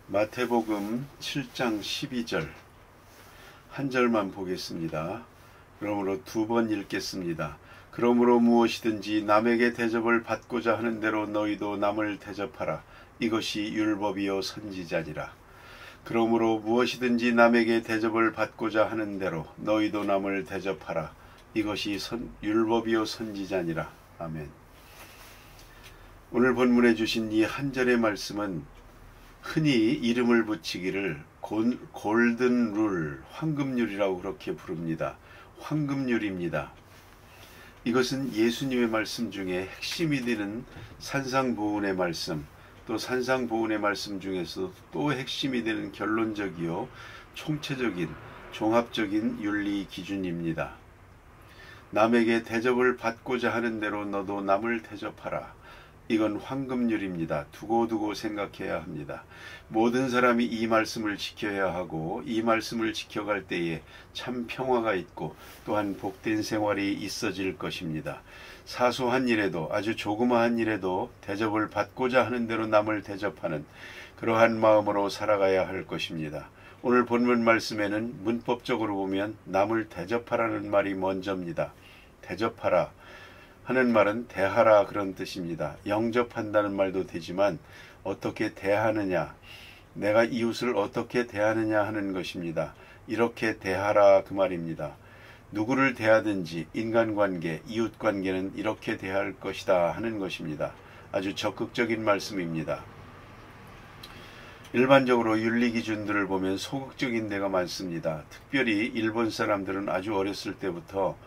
마태복음 7장 12절 한 절만 보겠습니다. 그러므로 두 번 읽겠습니다. 그러므로 무엇이든지 남에게 대접을 받고자 하는 대로 너희도 남을 대접하라. 이것이 율법이요 선지자니라. 그러므로 무엇이든지 남에게 대접을 받고자 하는 대로 너희도 남을 대접하라. 이것이 율법이요 선지자니라. 아멘. 오늘 본문에 주신 이 한 절의 말씀은 흔히 이름을 붙이기를 골든룰, 황금률이라고 그렇게 부릅니다. 황금률입니다. 이것은 예수님의 말씀 중에 핵심이 되는 산상보훈의 말씀, 또 산상보훈의 말씀 중에서 또 핵심이 되는 결론적이요 총체적인 종합적인 윤리 기준입니다. 남에게 대접을 받고자 하는 대로 너도 남을 대접하라. 이건 황금률입니다. 두고두고 생각해야 합니다. 모든 사람이 이 말씀을 지켜야 하고 이 말씀을 지켜갈 때에 참 평화가 있고 또한 복된 생활이 있어질 것입니다. 사소한 일에도 아주 조그마한 일에도 대접을 받고자 하는 대로 남을 대접하는 그러한 마음으로 살아가야 할 것입니다. 오늘 본문 말씀에는 문법적으로 보면 남을 대접하라는 말이 먼저입니다. 대접하라 하는 말은 대하라 그런 뜻입니다. 영접한다는 말도 되지만 어떻게 대하느냐, 내가 이웃을 어떻게 대하느냐 하는 것입니다. 이렇게 대하라 그 말입니다. 누구를 대하든지 인간관계, 이웃관계는 이렇게 대할 것이다 하는 것입니다. 아주 적극적인 말씀입니다. 일반적으로 윤리기준들을 보면 소극적인 데가 많습니다. 특별히 일본 사람들은 아주 어렸을 때부터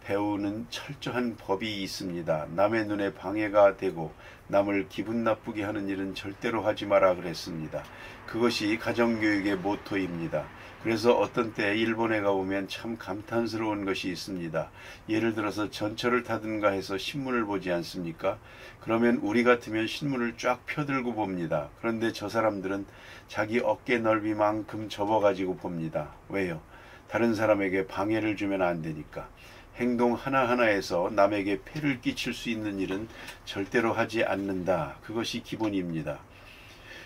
배우는 철저한 법이 있습니다. 남의 눈에 방해가 되고 남을 기분 나쁘게 하는 일은 절대로 하지 마라 그랬습니다. 그것이 가정교육의 모토입니다. 그래서 어떤 때 일본에 가보면 참 감탄스러운 것이 있습니다. 예를 들어서 전철을 타든가 해서 신문을 보지 않습니까? 그러면 우리 같으면 신문을 쫙 펴들고 봅니다. 그런데 저 사람들은 자기 어깨 넓이만큼 접어가지고 봅니다. 왜요? 다른 사람에게 방해를 주면 안 되니까. 행동 하나하나에서 남에게 폐를 끼칠 수 있는 일은 절대로 하지 않는다. 그것이 기본입니다.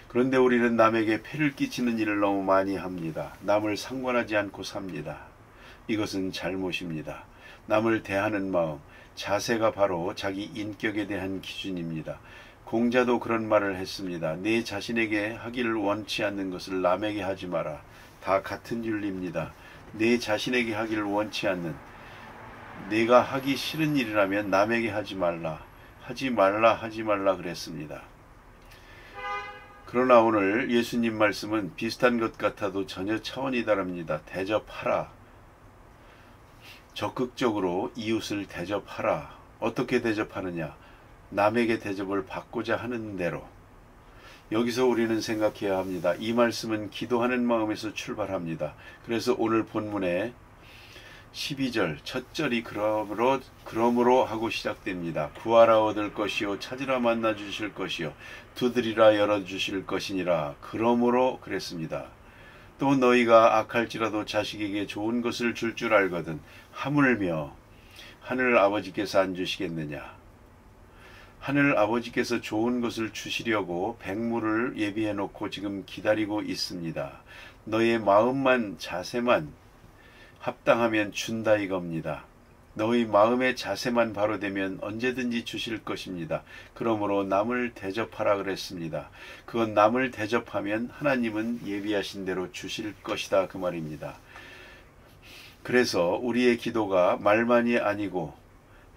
그런데 우리는 남에게 폐를 끼치는 일을 너무 많이 합니다. 남을 상관하지 않고 삽니다. 이것은 잘못입니다. 남을 대하는 마음, 자세가 바로 자기 인격에 대한 기준입니다. 공자도 그런 말을 했습니다. 내 자신에게 하기를 원치 않는 것을 남에게 하지 마라. 다 같은 윤리입니다. 내 자신에게 하기를 원치 않는, 내가 하기 싫은 일이라면 남에게 하지 말라 그랬습니다. 그러나 오늘 예수님 말씀은 비슷한 것 같아도 전혀 차원이 다릅니다. 대접하라. 적극적으로 이웃을 대접하라. 어떻게 대접하느냐? 남에게 대접을 받고자 하는 대로. 여기서 우리는 생각해야 합니다. 이 말씀은 기도하는 마음에서 출발합니다. 그래서 오늘 본문에 12절 첫 절이 그러므로 하고 시작됩니다. 구하라 얻을 것이요 찾으라 만나 주실 것이요 두드리라 열어 주실 것이니라. 그러므로 그랬습니다. 또 너희가 악할지라도 자식에게 좋은 것을 줄 알거든 하물며 하늘 아버지께서 안 주시겠느냐. 하늘 아버지께서 좋은 것을 주시려고 백물을 예비해 놓고 지금 기다리고 있습니다. 너의 마음만 자세만 합당하면 준다 이겁니다. 너희 마음의 자세만 바로 되면 언제든지 주실 것입니다. 그러므로 남을 대접하라 그랬습니다. 그건 남을 대접하면 하나님은 예비하신 대로 주실 것이다 그 말입니다. 그래서 우리의 기도가 말만이 아니고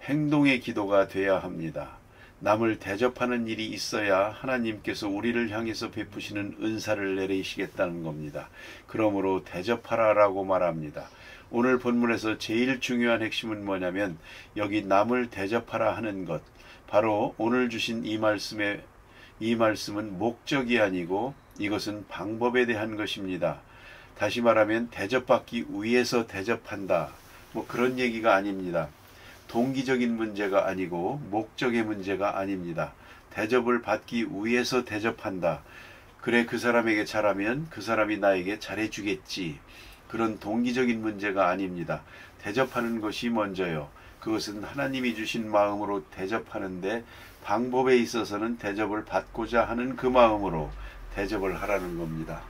행동의 기도가 돼야 합니다. 남을 대접하는 일이 있어야 하나님께서 우리를 향해서 베푸시는 은사를 내리시겠다는 겁니다. 그러므로 대접하라라고 말합니다. 오늘 본문에서 제일 중요한 핵심은 뭐냐면 여기 남을 대접하라 하는 것, 바로 오늘 주신 이 말씀은 목적이 아니고 이것은 방법에 대한 것입니다. 다시 말하면 대접받기 위해서 대접한다, 그런 얘기가 아닙니다. 동기적인 문제가 아니고 목적의 문제가 아닙니다. 대접을 받기 위해서 대접한다. 그래, 그 사람에게 잘하면 그 사람이 나에게 잘해주겠지. 그런 동기적인 문제가 아닙니다. 대접하는 것이 먼저요. 그것은 하나님이 주신 마음으로 대접하는데 방법에 있어서는 대접을 받고자 하는 그 마음으로 대접을 하라는 겁니다.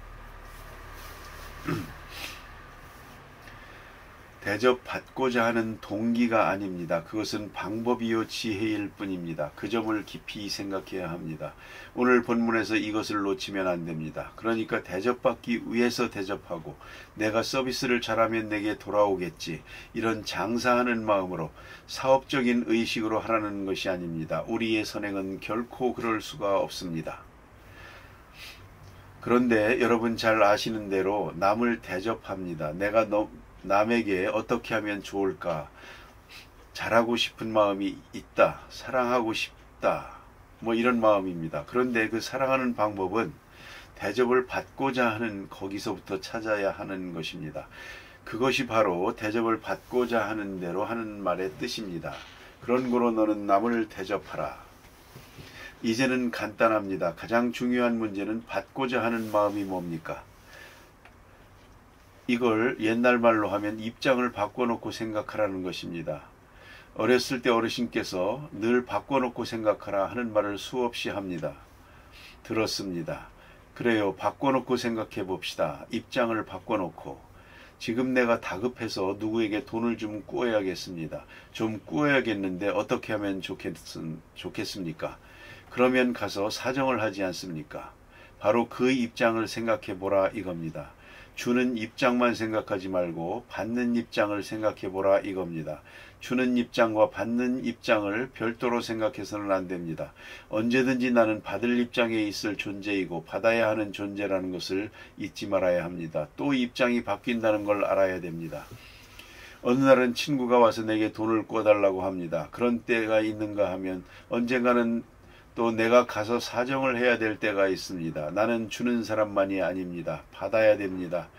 대접받고자 하는 동기가 아닙니다. 그것은 방법이요 지혜일 뿐입니다. 그 점을 깊이 생각해야 합니다. 오늘 본문에서 이것을 놓치면 안 됩니다. 그러니까 대접받기 위해서 대접하고 내가 서비스를 잘하면 내게 돌아오겠지, 이런 장사하는 마음으로 사업적인 의식으로 하라는 것이 아닙니다. 우리의 선행은 결코 그럴 수가 없습니다. 그런데 여러분 잘 아시는 대로 남을 대접합니다. 내가 남에게 어떻게 하면 좋을까, 잘하고 싶은 마음이 있다, 사랑하고 싶다, 뭐 이런 마음입니다. 그런데 그 사랑하는 방법은 대접을 받고자 하는 거기서부터 찾아야 하는 것입니다. 그것이 바로 대접을 받고자 하는 대로 하는 말의 뜻입니다. 그런 거로 너는 남을 대접하라. 이제는 간단합니다. 가장 중요한 문제는 받고자 하는 마음이 뭡니까? 이걸 옛날 말로 하면 입장을 바꿔놓고 생각하라는 것입니다. 어렸을 때 어르신께서 늘 바꿔놓고 생각하라 하는 말을 수없이 합니다. 들었습니다. 그래요. 바꿔놓고 생각해 봅시다. 입장을 바꿔놓고. 지금 내가 다급해서 누구에게 돈을 좀 꾸어야겠습니다. 좀 꾸어야겠는데 어떻게 하면 좋겠습니까? 그러면 가서 사정을 하지 않습니까? 바로 그 입장을 생각해 보라 이겁니다. 주는 입장만 생각하지 말고 받는 입장을 생각해 보라 이겁니다. 주는 입장과 받는 입장을 별도로 생각해서는 안 됩니다. 언제든지 나는 받을 입장에 있을 존재이고 받아야 하는 존재라는 것을 잊지 말아야 합니다. 또 입장이 바뀐다는 걸 알아야 됩니다. 어느 날은 친구가 와서 내게 돈을 꿔달라고 합니다. 그런 때가 있는가 하면 언젠가는 또 내가 가서 사정을 해야 될 때가 있습니다. 나는 주는 사람만이 아닙니다. 받아야 됩니다.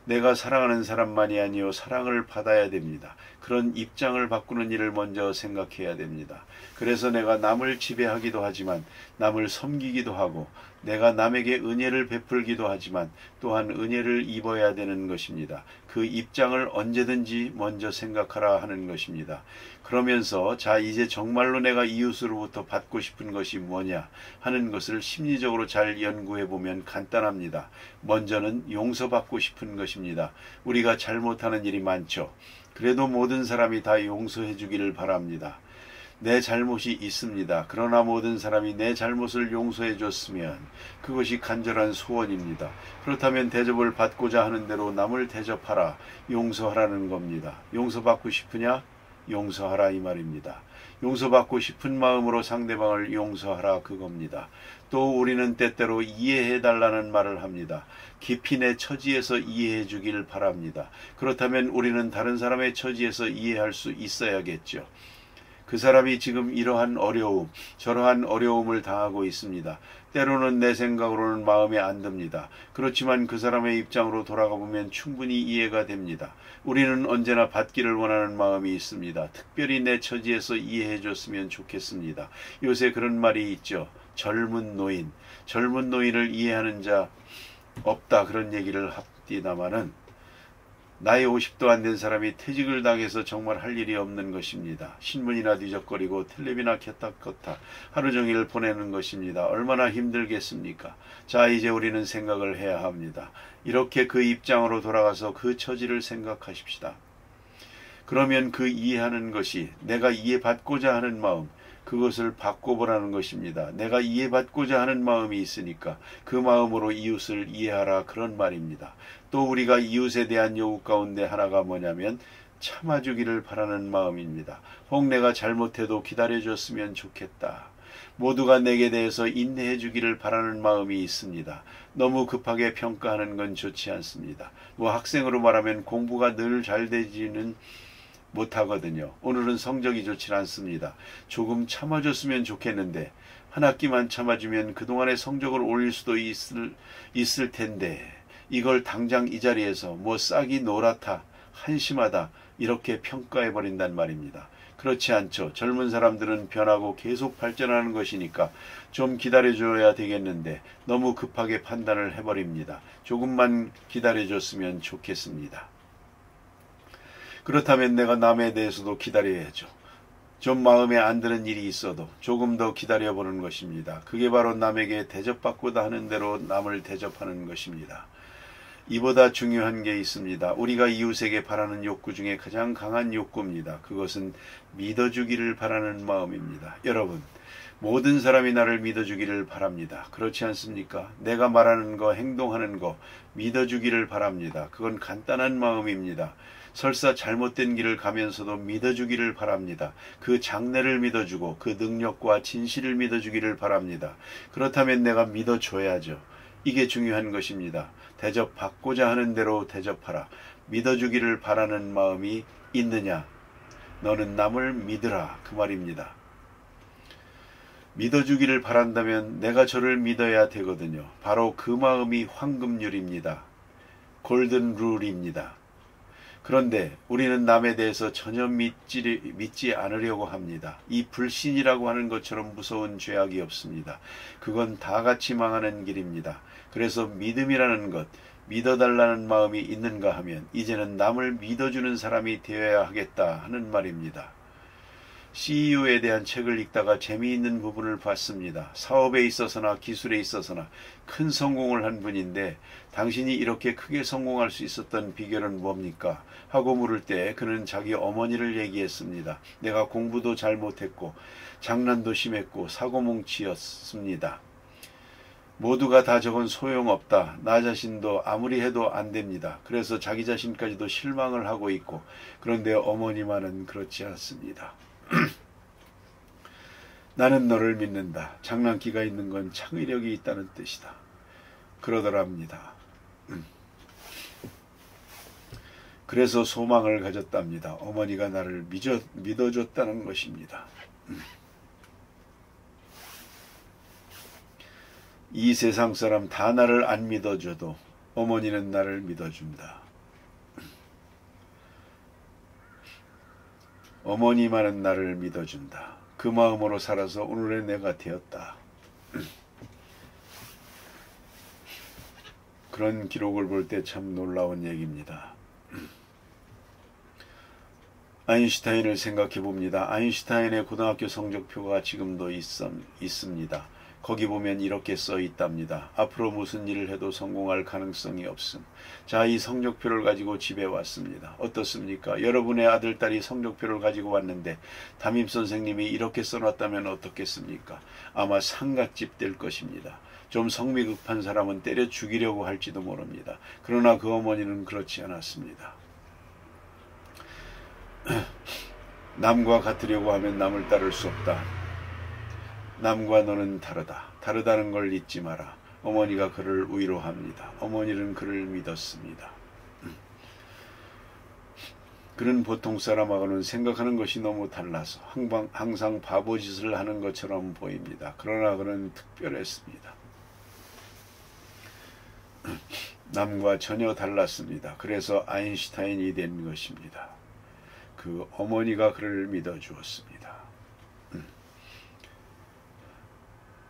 내가 사랑하는 사람만이 아니요 사랑을 받아야 됩니다. 그런 입장을 바꾸는 일을 먼저 생각해야 됩니다. 그래서 내가 남을 지배하기도 하지만 남을 섬기기도 하고 내가 남에게 은혜를 베풀기도 하지만 또한 은혜를 입어야 되는 것입니다. 그 입장을 언제든지 먼저 생각하라 하는 것입니다. 그러면서 자 이제 정말로 내가 이웃으로부터 받고 싶은 것이 뭐냐 하는 것을 심리적으로 잘 연구해 보면 간단합니다. 먼저는 용서받고 싶은 것입니다. 우리가 잘못하는 일이 많죠. 그래도 모든 사람이 다 용서해 주기를 바랍니다. 내 잘못이 있습니다. 그러나 모든 사람이 내 잘못을 용서해 줬으면 그것이 간절한 소원입니다. 그렇다면 대접을 받고자 하는 대로 남을 대접하라, 용서하라는 겁니다. 용서받고 싶으냐? 용서하라 이 말입니다. 용서받고 싶은 마음으로 상대방을 용서하라 그겁니다. 또 우리는 때때로 이해해달라는 말을 합니다. 깊이 내 처지에서 이해해 주기를 바랍니다. 그렇다면 우리는 다른 사람의 처지에서 이해할 수 있어야겠죠. 그 사람이 지금 이러한 어려움, 저러한 어려움을 당하고 있습니다. 때로는 내 생각으로는 마음에 안 듭니다. 그렇지만 그 사람의 입장으로 돌아가 보면 충분히 이해가 됩니다. 우리는 언제나 받기를 원하는 마음이 있습니다. 특별히 내 처지에서 이해해 줬으면 좋겠습니다. 요새 그런 말이 있죠. 젊은 노인을 이해하는 자 없다 그런 얘기를 합디다마는 나이 50도 안 된 사람이 퇴직을 당해서 정말 할 일이 없는 것입니다. 신문이나 뒤적거리고 텔레비나 켰다 껐다 하루 종일 보내는 것입니다. 얼마나 힘들겠습니까? 자 이제 우리는 생각을 해야 합니다. 이렇게 그 입장으로 돌아가서 그 처지를 생각하십시다. 그러면 그 이해하는 것이 내가 이해받고자 하는 마음, 그것을 바꿔보라는 것입니다. 내가 이해받고자 하는 마음이 있으니까 그 마음으로 이웃을 이해하라 그런 말입니다. 또 우리가 이웃에 대한 요구 가운데 하나가 뭐냐면 참아주기를 바라는 마음입니다. 혹 내가 잘못해도 기다려줬으면 좋겠다. 모두가 내게 대해서 인내해 주기를 바라는 마음이 있습니다. 너무 급하게 평가하는 건 좋지 않습니다. 학생으로 말하면 공부가 늘 잘 되지는 못하거든요. 오늘은 성적이 좋지 않습니다. 조금 참아줬으면 좋겠는데 한 학기만 참아주면 그동안의 성적을 올릴 수도 있을 텐데 이걸 당장 이 자리에서 싹이 노랗다, 한심하다 이렇게 평가해버린단 말입니다. 그렇지 않죠. 젊은 사람들은 변하고 계속 발전하는 것이니까 좀 기다려줘야 되겠는데 너무 급하게 판단을 해버립니다. 조금만 기다려줬으면 좋겠습니다. 그렇다면 내가 남에 대해서도 기다려야죠. 좀 마음에 안 드는 일이 있어도 조금 더 기다려보는 것입니다. 그게 바로 남에게 대접받고자 하는 대로 남을 대접하는 것입니다. 이보다 중요한 게 있습니다. 우리가 이웃에게 바라는 욕구 중에 가장 강한 욕구입니다. 그것은 믿어주기를 바라는 마음입니다. 여러분, 모든 사람이 나를 믿어주기를 바랍니다. 그렇지 않습니까? 내가 말하는 거, 행동하는 거 믿어주기를 바랍니다. 그건 간단한 마음입니다. 설사 잘못된 길을 가면서도 믿어주기를 바랍니다. 그 장래를 믿어주고 그 능력과 진실을 믿어주기를 바랍니다. 그렇다면 내가 믿어줘야죠. 이게 중요한 것입니다. 대접받고자 하는 대로 대접하라. 믿어주기를 바라는 마음이 있느냐? 너는 남을 믿으라. 그 말입니다. 믿어주기를 바란다면 내가 저를 믿어야 되거든요. 바로 그 마음이 황금률입니다. 골든 룰입니다. 그런데 우리는 남에 대해서 전혀 믿지 않으려고 합니다. 이 불신이라고 하는 것처럼 무서운 죄악이 없습니다. 그건 다 같이 망하는 길입니다. 그래서 믿음이라는 것, 믿어달라는 마음이 있는가 하면 이제는 남을 믿어주는 사람이 되어야 하겠다 하는 말입니다. CEO에 대한 책을 읽다가 재미있는 부분을 봤습니다. 사업에 있어서나 기술에 있어서나 큰 성공을 한 분인데 당신이 이렇게 크게 성공할 수 있었던 비결은 뭡니까? 하고 물을 때 그는 자기 어머니를 얘기했습니다. 내가 공부도 잘 못했고 장난도 심했고 사고뭉치였습니다. 모두가 다 저건 소용없다. 나 자신도 아무리 해도 안 됩니다. 그래서 자기 자신까지도 실망을 하고 있고 그런데 어머니만은 그렇지 않습니다. 나는 너를 믿는다. 장난기가 있는 건 창의력이 있다는 뜻이다. 그러더랍니다. 그래서 소망을 가졌답니다. 어머니가 나를 믿어줬다는 것입니다. 이 세상 사람 다 나를 안 믿어줘도 어머니는 나를 믿어준다. 어머니만은 나를 믿어준다. 그 마음으로 살아서 오늘의 내가 되었다. 그런 기록을 볼 때 참 놀라운 얘기입니다. 아인슈타인을 생각해 봅니다. 아인슈타인의 고등학교 성적표가 지금도 있습니다. 거기 보면 이렇게 써 있답니다. 앞으로 무슨 일을 해도 성공할 가능성이 없음. 자, 이 성적표를 가지고 집에 왔습니다. 어떻습니까? 여러분의 아들, 딸이 성적표를 가지고 왔는데 담임선생님이 이렇게 써놨다면 어떻겠습니까? 아마 상갓집 될 것입니다. 좀 성미 급한 사람은 때려 죽이려고 할지도 모릅니다. 그러나 그 어머니는 그렇지 않았습니다. 남과 같으려고 하면 남을 따를 수 없다. 남과 너는 다르다. 다르다는 걸 잊지 마라. 어머니가 그를 위로합니다. 어머니는 그를 믿었습니다. 그는 보통 사람하고는 생각하는 것이 너무 달라서 항상 바보짓을 하는 것처럼 보입니다. 그러나 그는 특별했습니다. 남과 전혀 달랐습니다. 그래서 아인슈타인이 된 것입니다. 그 어머니가 그를 믿어주었습니다.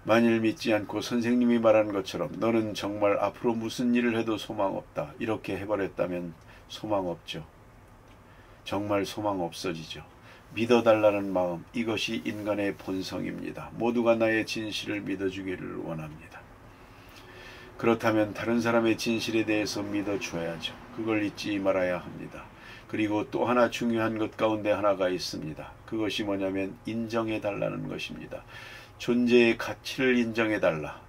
만일 믿지 않고 선생님이 말한 것처럼 너는 정말 앞으로 무슨 일을 해도 소망 없다. 이렇게 해버렸다면 소망 없죠. 정말 소망 없어지죠. 믿어달라는 마음, 이것이 인간의 본성입니다. 모두가 나의 진실을 믿어주기를 원합니다. 그렇다면 다른 사람의 진실에 대해서 믿어줘야죠. 그걸 잊지 말아야 합니다. 그리고 또 하나 중요한 것 가운데 하나가 있습니다. 그것이 뭐냐면 인정해달라는 것입니다. 존재의 가치를 인정해달라.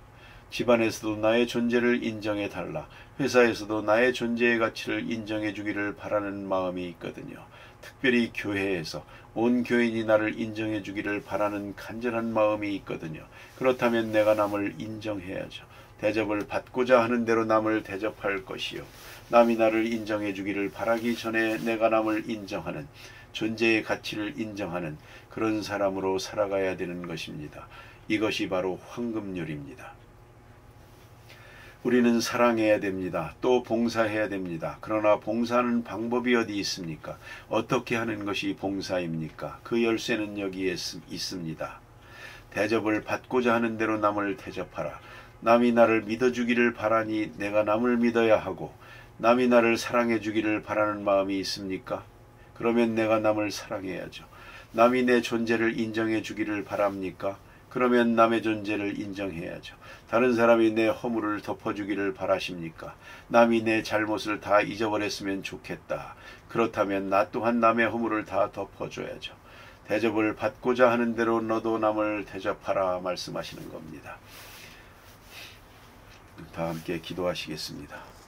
집안에서도 나의 존재를 인정해달라. 회사에서도 나의 존재의 가치를 인정해주기를 바라는 마음이 있거든요. 특별히 교회에서 온 교인이 나를 인정해주기를 바라는 간절한 마음이 있거든요. 그렇다면 내가 남을 인정해야죠. 대접을 받고자 하는 대로 남을 대접할 것이요. 남이 나를 인정해주기를 바라기 전에 내가 남을 인정하는, 존재의 가치를 인정하는 그런 사람으로 살아가야 되는 것입니다. 이것이 바로 황금률입니다. 우리는 사랑해야 됩니다. 또 봉사해야 됩니다. 그러나 봉사하는 방법이 어디 있습니까? 어떻게 하는 것이 봉사입니까? 그 열쇠는 여기에 있습니다. 대접을 받고자 하는 대로 남을 대접하라. 남이 나를 믿어주기를 바라니 내가 남을 믿어야 하고, 남이 나를 사랑해주기를 바라는 마음이 있습니까? 그러면 내가 남을 사랑해야죠. 남이 내 존재를 인정해 주기를 바랍니까? 그러면 남의 존재를 인정해야죠. 다른 사람이 내 허물을 덮어주기를 바라십니까? 남이 내 잘못을 다 잊어버렸으면 좋겠다. 그렇다면 나 또한 남의 허물을 다 덮어줘야죠. 대접을 받고자 하는 대로 너도 남을 대접하라 말씀하시는 겁니다. 다 함께 기도하시겠습니다.